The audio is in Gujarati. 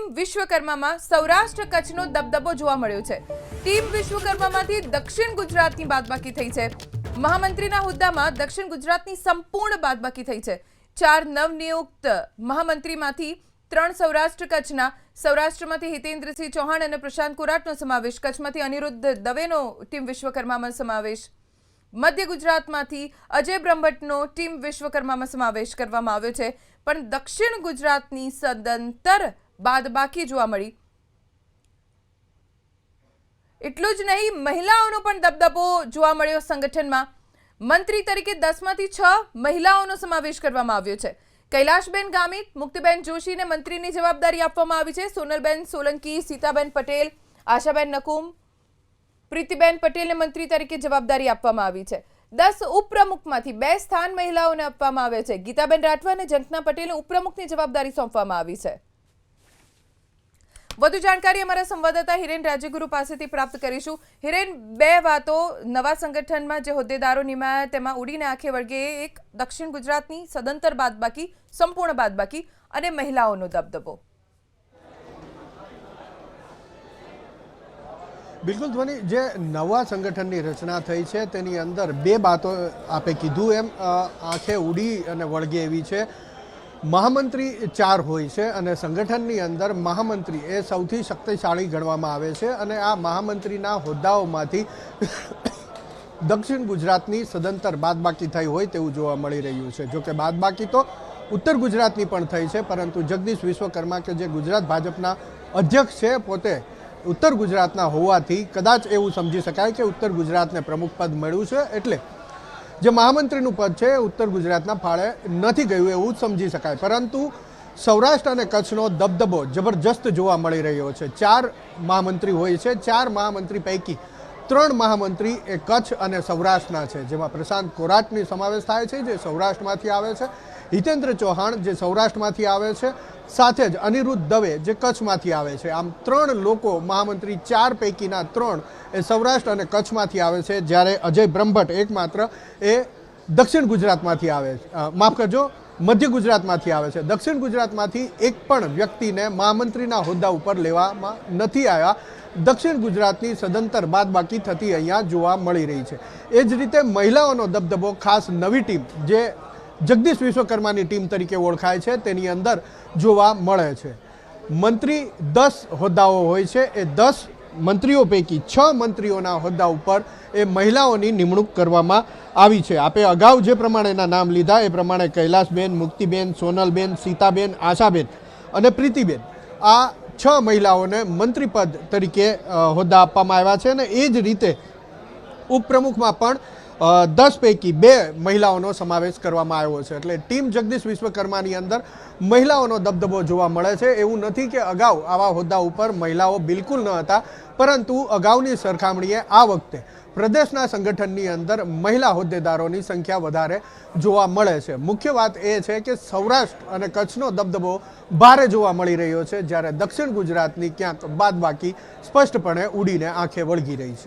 ટીમ વિશ્વકર્મામાં સૌરાષ્ટ્ર કચ્છનો દબદબો જોવા મળ્યો છે। ટીમ વિશ્વકર્મામાંથી દક્ષિણ ગુજરાતની બાદબાકી થઈ છે। મહામંત્રીના હોદ્દામાં દક્ષિણ ગુજરાતની સંપૂર્ણ બાદબાકી થઈ છે। 4 નવનિયુક્ત મહામંત્રીમાંથી 3 સૌરાષ્ટ્ર કચ્છના, સૌરાષ્ટ્રમાંથી હિતેન્દ્રસિંહ ચૌહાણ અને પ્રશાંત કોરાટનો સમાવેશ, કચ્છમાંથી અનિરુદ્ધ દવેનો ટીમ વિશ્વકર્મામાં સમાવેશ, મધ્ય ગુજરાતમાંથી અજય બ્રહ્મભટ્ટનો ટીમ વિશ્વકર્મામાં સમાવેશ કરવામાં આવ્યો છે। પણ દક્ષિણ ગુજરાતની સદંતર બાદબાકી જોવા મળી। એટલું જ નહીં, મહિલાઓનો પણ દબદબો જોવા મળ્યો। સંગઠનમાં મંત્રી તરીકે 10માંથી 6 મહિલાઓનો સમાવેશ કરવામાં આવ્યો છે। કૈલાશબેન ગામિત, મુક્તિબેન જોશીને મંત્રીની જવાબદારી આપવામાં આવી છે। સોનલબેન સોલંકી, સીતાબેન પટેલ, આશાબેન નકુમ, પ્રીતિબેન પટેલને મંત્રી તરીકે જવાબદારી આપવામાં આવી છે। 10 ઉપપ્રમુખમાંથી 2 સ્થાન મહિલાઓને આપવામાં આવ્યા છે। ગીતાબેન રાઠવા અને જંકના પટેલને ઉપપ્રમુખની જવાબદારી સોંપવામાં આવી છે। વધુ જાણકારી અમારા સંવાદદાતા હિરેન રાજ્યગુરુ પાસેથી પ્રાપ્ત કરીશું। હિરેન, 2 વાતો નવા સંગઠનમાં જે હોદ્દેદારો નિમાયા તેમાં ઉડીને આંખે વળગે, એક દક્ષિણ ગુજરાતની સદંતર બાદબાકી, સંપૂર્ણ બાદબાકી અને મહિલાઓનો દબદબો। બિલકુલ ધ્વની, જે નવા સંગઠનની રચના થઈ છે તેની અંદર 2 બાતો આપે કીધું એમ આંખે ઉડી અને વળગે એવી છે। મહામંત્રી 4 હોય છે અને સંગઠનની અંદર મહામંત્રી એ સૌથી શક્તિશાળી ગણવામાં આવે છે અને આ મહામંત્રીના હોદ્દાઓમાંથી દક્ષિણ ગુજરાતની સદંતર બાદબાકી થઈ હોય તેવું જોવા મળી રહ્યું છે। જોકે બાદબાકી તો ઉત્તર ગુજરાતની પણ થઈ છે, પરંતુ જગદીશ વિશ્વકર્મા કે જે ગુજરાત ભાજપના અધ્યક્ષ છે, પોતે ઉત્તર ગુજરાતના હોવાથી કદાચ એવું સમજી શકાય કે ઉત્તર ગુજરાતને પ્રમુખ પદ મળ્યું છે, એટલે જે મહામંત્રીનું પદ છે ઉત્તર ગુજરાતના ફાળે નથી ગયું એવું સમજી શકાય। પરંતુ સૌરાષ્ટ્ર અને કચ્છનો દબદબો જબરજસ્ત જોવા મળી રહ્યો છે। 4 મહામંત્રી હોય છે। 4 મહામંત્રી પૈકી 3 મહામંત્રી એ કચ્છ અને સૌરાષ્ટ્રના છે, જેમાં પ્રશાંત કોરાટની સમાવેશ થાય છે જે સૌરાષ્ટ્રમાંથી આવે છે, હિતેન્દ્ર ચૌહાણ જે સૌરાષ્ટ્રમાંથી આવે છે, સાથે જ અનિરુદ્ધ દવે જે કચ્છમાંથી આવે છે। આમ 3 લોકો મહામંત્રી 4 પૈકીના 3 એ સૌરાષ્ટ્ર અને કચ્છમાંથી આવે છે, જ્યારે અજય બ્રહ્મભટ્ટ એકમાત્ર એ દક્ષિણ ગુજરાતમાંથી આવે છે, માફ કરજો, મધ્ય ગુજરાતમાંથી આવે છે। દક્ષિણ ગુજરાતમાંથી એક પણ વ્યક્તિને મહામંત્રીના હોદ્દા ઉપર લેવામાં નથી આવ્યા। દક્ષિણ ગુજરાતની સદંતર બાદબાકી થતી અહીંયા જોવા મળી રહી છે। એ જ રીતે મહિલાઓનો દબદબો ખાસ નવી ટીમ જે જગદીશ વિશ્વકર્માની ટીમ તરીકે ઓળખાય છે તેની અંદર જોવા મળે છે। મંત્રી 10 હોદ્દાઓ હોય છે, એ 10 મંત્રીઓ પૈકી 6 મંત્રીઓના હોદ્દા ઉપર એ મહિલાઓની નિમણૂક કરવામાં આવી છે। આપે અગાઉ જે પ્રમાણેના નામ લીધા એ પ્રમાણે કૈલાશબેન, મુક્તિબેન, સોનલબેન, સીતાબેન, આશાબેન અને પ્રીતિબેન, આ 6 મહિલાઓને મંત્રીપદ તરીકે હોદ્દા આપવામાં આવ્યા છે અને એ જ રીતે ઉપપ્રમુખમાં પણ 10 પૈકી 2 મહિલાઓનો સમાવેશ કરવામાં આવ્યો છે। એટલે ટીમ જગદીશ વિશ્વકર્માની અંદર મહિલાઓનો દબદબો જોવા મળે છે। એવું નથી કે અગાઉ આવા હોદ્દા ઉપર મહિલાઓ બિલકુલ ન હતા, પરંતુ અગાઉની સરખામણીએ આ વખતે પ્રદેશના સંગઠનની અંદર મહિલા હોદ્દેદારોની સંખ્યા વધારે જોવા મળે છે। મુખ્ય વાત એ છે કે સૌરાષ્ટ્ર અને કચ્છનો દબદબો ભારે જોવા મળી રહ્યો છે, જ્યારે દક્ષિણ ગુજરાતની ક્યાંક બાદબાકી સ્પષ્ટપણે ઉડીને આંખે વળગી રહી છે।